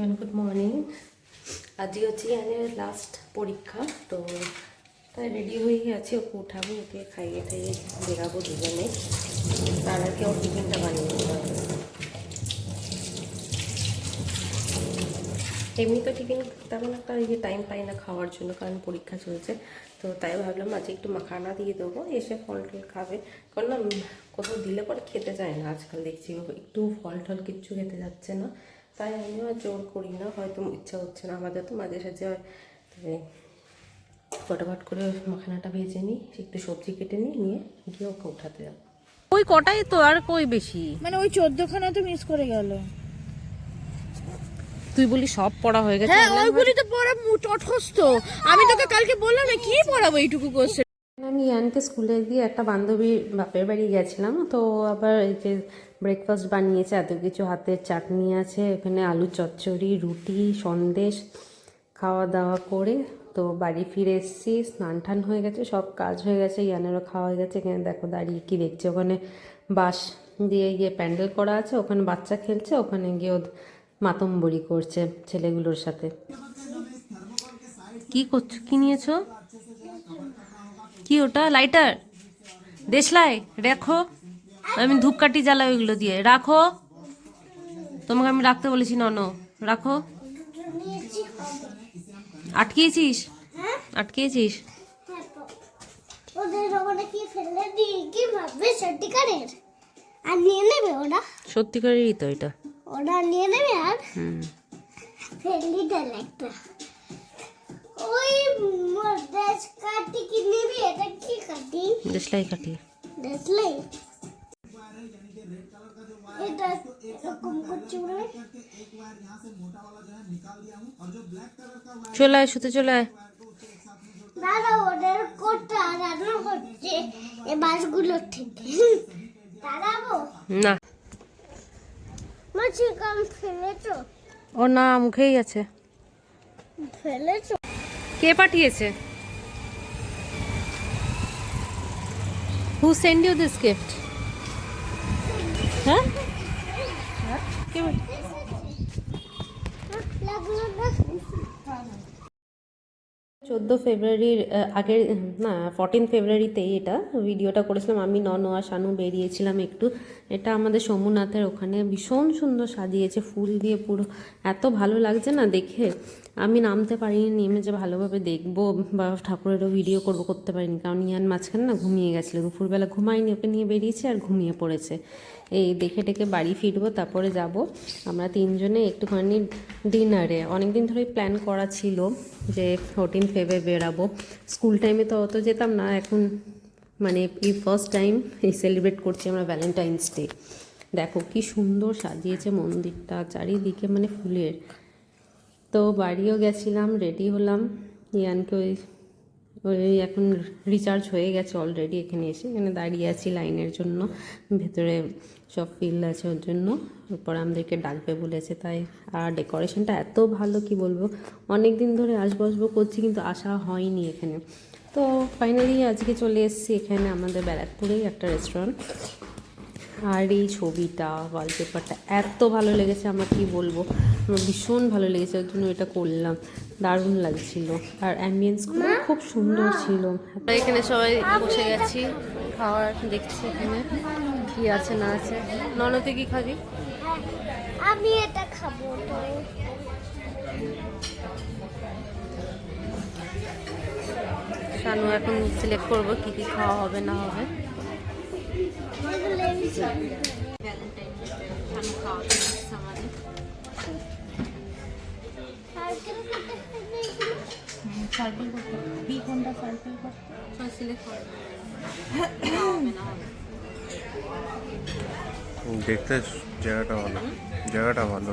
Everyone, good morning. আজকে হচ্ছে ইয়ানের last পরীক্ষা, তো তাই রেডি হয়ে গেছে। ওকে উঠাবো, ওকে খাইয়ে খাইয়ে বেরাবো দুজনে। তার আগে ওর টিফিনটা বানিয়ে দিতে হবে। এমনি তো টিফিন তেমন একটা টাইম পাই না খাওয়ার জন্য, কারণ পরীক্ষা চলছে। তো তাই ভাবলাম আজকে একটু মাখানা দিয়ে দেবো, এসে ফল টল খাবে। কারণ না কোথাও দিলে পরে খেতে চায় না, আজকাল দেখছি একটু ফল টল কিচ্ছু খেতে যাচ্ছে না। তাই আমিও আর জোর করি না, হয়তো ইচ্ছা হচ্ছে না। আমাদের তো মাঝে সাঝে হয়। তবে ফটাফট করে মাখানাটা ভেজে নিই, একটু সবজি কেটে নিয়ে গিয়ে ওকে উঠাতে যাবো। ওই কটাই তো, আর কই বেশি, মানে ওই 14খানা তো মিস করে গেল। তুই বলি সব পড়া হয়ে গেছে? হ্যাঁ, ওইগুলি তো পড়া তটস্থ। আমি তোকে কালকে বললাম না কি পড়াবো এইটুকু কোশ্চেন। আমি ইয়ানকে স্কুলে দিয়ে একটা বান্ধবীর বাপের বাড়ি গেছিলাম, তো আবার এই যে ব্রেকফাস্ট বানিয়েছে, এত কিছু, হাতের চাটনি আছে, এখানে আলু চচ্চড়ি, রুটি, সন্দেশ, খাওয়া দাওয়া করে তো বাড়ি ফিরে এসেছি। স্নান টান হয়ে গেছে, সব কাজ হয়ে গেছে, ইয়ানেরও খাওয়া হয়ে গেছে। এখানে দেখো দাঁড়িয়ে কি দেখছে, ওখানে বাঁশ দিয়ে গিয়ে প্যান্ডেল করা আছে, ওখানে বাচ্চা খেলছে, ওখানে গিয়ে মাতম্বরি করছে ছেলেগুলোর সাথে। কি করছো, কি নিয়েছো? কি ওটা? লাইটার? দেশলাই রাখো, আমি ধূপকাঠি জ্বালাই ওইগুলো দিয়ে। রাখো, তোমাকে আমি রাখতে বলেছি। ননো রাখো। আটকিয়েছিস? আটকিয়েছিস? ওদের ওখানে কি ফেলে দিয়ে কি ভাববে সত্যিকারের? আর নিয়ে নেবে ওরা? সত্যিকারেরই তো এটা। ওরা নিয়ে নেবে আর ফেললি ডাল একটা। ওই দেশ কাটি কি নিবি? এটা কি কাটি? দেশলাই কাঠি। দেখলেই এটা এরকম করছি বলে চলে আয়, শুতে চলে আয়। দাদা ওদের কোটটা রান্না হচ্ছে এই বাসগুলোর থেকে। দাঁড়াবো না, মাছি কাম ফেলেছো? ও না, মুখেই আছে। ফেলেছো? কে পাঠিয়েছে? হু সেন্ড ইউ দিস গিফট? হ্যাঁ, কে লাগলো না? 14 ফেব্রুয়ারির আগের, না 14 ফেব্রুয়ারিতেই এটা ভিডিওটা করেছিলাম। আমি নন আর শানু বেরিয়েছিলাম একটু। এটা আমাদের সোমনাথের ওখানে ভীষণ সুন্দর সাজিয়েছে ফুল দিয়ে, পুরো এত ভালো লাগছে না দেখে। আমি নামতে পারিনি, নেমে যে ভালোভাবে দেখবো বা ঠাকুরেরও ভিডিও করতে পারিনি, কারণ ইয়ান মাঝখানে না ঘুমিয়ে গেছিলো। দুপুরবেলা ঘুমাইনি, ওকে নিয়ে বেরিয়েছে আর ঘুমিয়ে পড়েছে। এই দেখে টেকে বাড়ি ফিরবো, তারপরে যাব আমরা তিনজনে একটুখানি ডিনারে। অনেকদিন ধরেই প্ল্যান করা ছিল যে 14 ফেব্রুয়ারি বেরাবো। স্কুল টাইমে তো অত যেতাম না, এখন মানে এই ফার্স্ট টাইম এই সেলিব্রেট করছি আমরা ভ্যালেন্টাইন্স ডে। দেখো কি সুন্দর সাজিয়েছে মন্দিরটা, চারিদিকে মানে ফুলের। তো বাড়িও গেছিলাম, রেডি হলাম। ইয়ানকে ওই এখন রিচার্জ হয়ে গেছে অলরেডি। এখানে এখানে দাঁড়িয়ে আছি লাইনের জন্য, ভেতরে সব ফিল আছে ওর জন্য। এরপর আমাদেরকে ডাকবে বলেছে তাই। আর ডেকোরেশনটা এত ভালো, কি বলবো, অনেক দিন ধরে আসবো করছি কিন্তু আসা হয়নি এখানে। তো ফাইনালি আজকে চলে এসেছি এখানে, আমাদের ব্যারাকপুরেই একটা রেস্টুরেন্ট। আর এই ছবিটা, ওয়ালপেপারটা এত ভালো লেগেছে আমার, কি বলবো, আমার ভীষণ ভালো লেগেছে, ওর জন্য এটা করলাম। দারুণ লাগছিল, আর অ্যাম্বিয়েন্সগুলো খুব সুন্দর ছিল। এখানে সবাই বসে গেছি, খাওয়ার দেখছি এখানে কি আছে না আছে। ননতে কি খাবি? আমি এটা খাবো। তো শানু এখন সিলেক্ট করবো কি কি খাওয়া হবে না হবে। সার্কেল করতে বি কোনটা সার্কেল করতে সিলেক্ট করবো দেখতে জায়গাটা ভালো, জায়গাটা ভালো।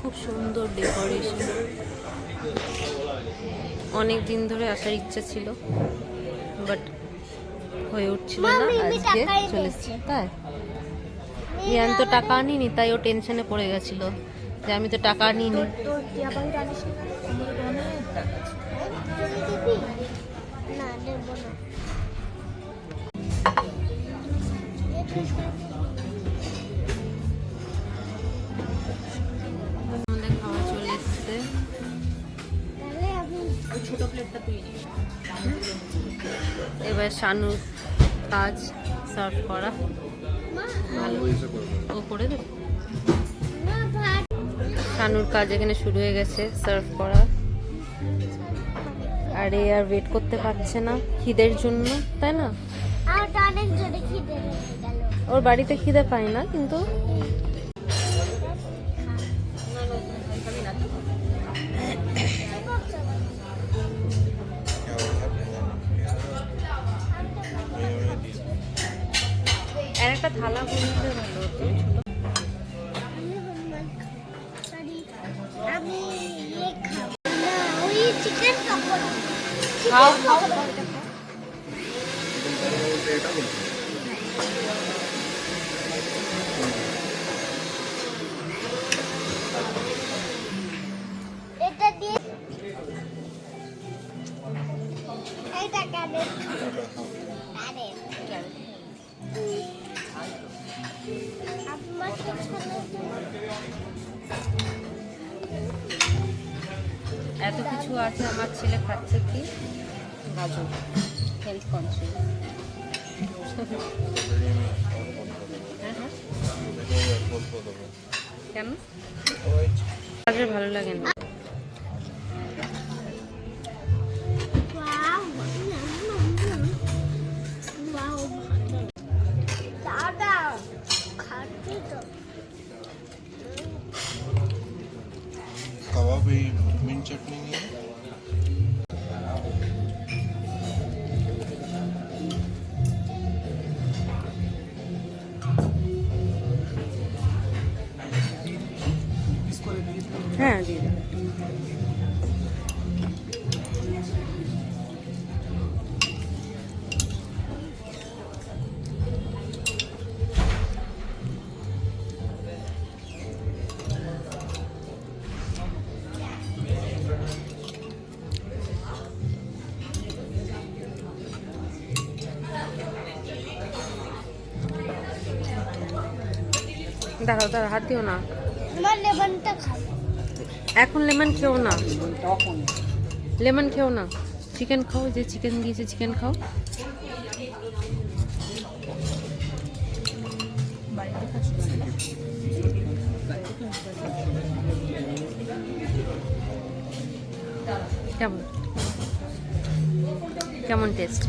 খুব সুন্দর ডেকোরেশন, অনেক দিন ধরে আসার ইচ্ছা ছিল, বাট হয়ে উঠছিল না। আজকে চলে এসেছি। তাই ইয়ান তো টাকা আনিনি, তাই ও টেনশনে পড়ে গেছিল যে আমি তো টাকা আনিনি। না দেবো না। আমাদের খাওয়া চলে এসেছে। শানুর কাজ সার্ভ করা, ভালো ও করে দেবে। মা ভাত শানুর কাজ এখানে শুরু হয়ে গেছে, সার্ভ করা। আর এ আর ওয়েট করতে পারছে না খিদের জন্য, তাই না? আর অনেক জোরে খিদে লেগে গেল। ওর বাড়িতে খিদে পায় না কিন্তু আর একটা থালা বলতে ভালো হতো। আমি ইয়ে খাবো না, ওই চিকেন পকোড়া। খাও খাও। এটা দিয়ে এটা কাটে কাটে আমার তো এত কিছু আছে, আমার ছেলে খাচ্ছে কি গাজর, হেলথ কনসিয়াস। কেন গাজর ভালো লাগে না? ওয়াও ওয়াও দাদা খাচ্ছি তো कबाब ही मिंट चटनी नहीं है। হ্যাঁ দিয়ে দেবে। দাঁড়াও দাঁড়াও, হাত দিও না আমার লেমনটা খাবো। এখন। লেমন খেও না, লেমন খেও না, চিকেন খাও, যে চিকেন দিয়েছে চিকেন খাও। কেমন কেমন টেস্ট?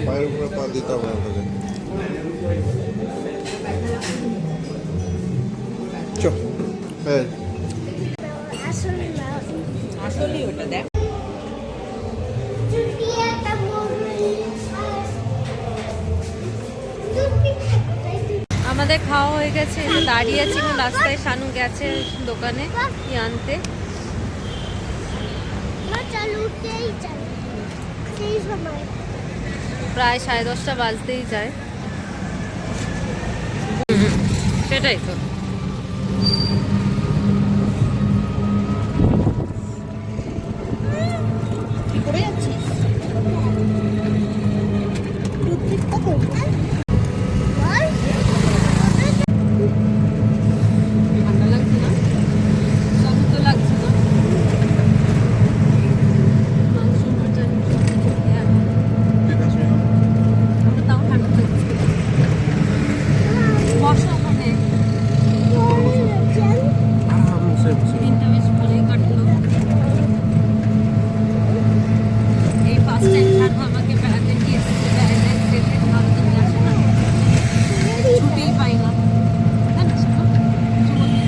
पायर ऊपर पा देता हूँ चो है আসলে না আসলে ওটা দেখ। চুটি একটা মুরগি চুটি আমাদের খাওয়া হয়ে গেছে, এই যে দাঁড়িয়ে আছি রাস্তায়। শানু গেছে দোকানে কি আনতে। মা চালুতেই চালু সেই সময় প্রায় 10:30 বাজতেই যায়। সেটাই তো। কি করে যাচ্ছিস? টুথপিকটা করবো বল ঠান্ডা লাগছে না? সব তো লাগছে না। মাংস মাটন আমরা তাও ঠান্ডা লাগছে। বসো ওখানে। आराम से দিনটা বেশ ভালোই কাটলো। এই ফার্স্ট টাইম শানু আমাকে বেড়াতে নিয়ে এসেছে। বেড়াতে যেতে ভালো তো আসে না, ছুটিই পাই না, তাই না শানু? কিছু বলবি?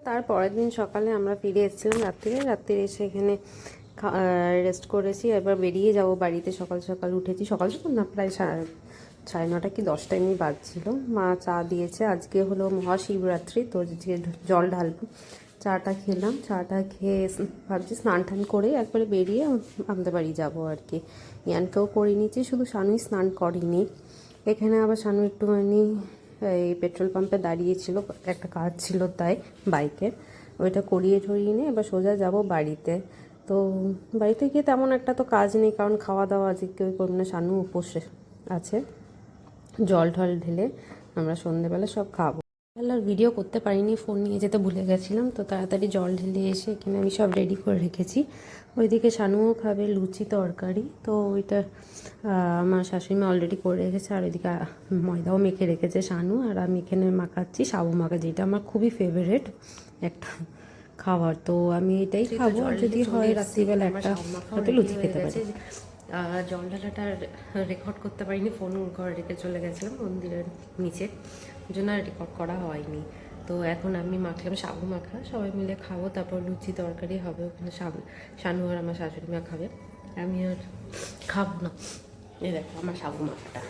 তার পরের দিন সকালে আমরা ফিরে এসেছিলাম রাত্রে এসে এখানে রেস্ট করেছি। এবার বেরিয়ে যাব বাড়িতে। সকাল সকাল উঠেছি, সকাল সকাল না, প্রায় 9:30 কি 10টা এমনি বাজছিল। মা চা দিয়েছে, আজকে হলো মহাশিবরাত্রি, তো আজকে জল ঢালবো। চাটা খেলাম, চাটা খেয়ে ভাবছি স্নান টান করে একবারে বেরিয়ে আমাদের বাড়ি যাবো আর কি। ইয়ানকেও করে নিয়েছি, শুধু শানুই স্নান করেনি। এখানে আবার শানু একটুখানি এই পেট্রোল পাম্পে দাঁড়িয়েছিল, একটা কাজ ছিল তাই বাইকের, ওইটা করিয়ে নিয়ে এবার সোজা যাব বাড়িতে। তো বাড়িতে গিয়ে তেমন একটা তো কাজ নেই, কারণ খাওয়া দাওয়া আজকে কেউ করবে না, শানু উপোসে আছে। জল ঢল ঢেলে আমরা সন্ধেবেলা সব খাবো। আর ভিডিও করতে পারিনি, ফোন নিয়ে যেতে ভুলে গেছিলাম, তো তাড়াতাড়ি জল ঢেলে এসে এখানে আমি সব রেডি করে রেখেছি। ওইদিকে শানুও খাবে লুচি তরকারি, তো ওইটা আমার শাশুড়ি মা অলরেডি করে রেখেছে। আর ওইদিকে ময়দাও মেখে রেখেছে শানু, আর আমি এখানে মাখাচ্ছি সাবু মাখা, যেটা আমার খুবই ফেভারিট একটা খাবার। তো আমি এটাই খাবো, আর যদি হয় রাত্রিবেলা একটা হয়তো লুচি খেতে পারি। জল ঢালাটা রেকর্ড করতে পারিনি, ফোন ঘরে রেখে চলে গেছিলাম মন্দিরের নিচে, ওই জন্য আর রেকর্ড করা হয়নি। তো এখন আমি মাখলাম সাবু মাখা, সবাই মিলে খাবো, তারপর লুচি তরকারি হবে ওখানে। শানু আর আমার শাশুড়ি মা খাবে, আমি আর খাবো না। এই দেখো আমার সাবু মাখাটা।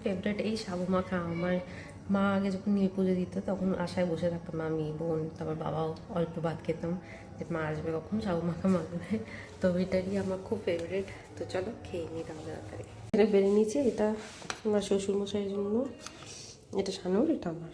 ফেভারিট এই সাবু মাখা। আমার মা আগে যখন নিয়ে পুজো দিত তখন আশায় বসে থাকতাম, আমি বোন তারপর বাবাও অল্প ভাত খেতাম, যে মা আসবে কখন সাবু মাখা মাখবে। তো এটারই আমার খুব ফেভারিট। তো চলো খেয়ে নিই তাড়াতাড়ি। এটা বেড়ে নিয়েছি, এটা আমার শ্বশুরমশাইয়ের জন্য, এটা শানুর, এটা আমার।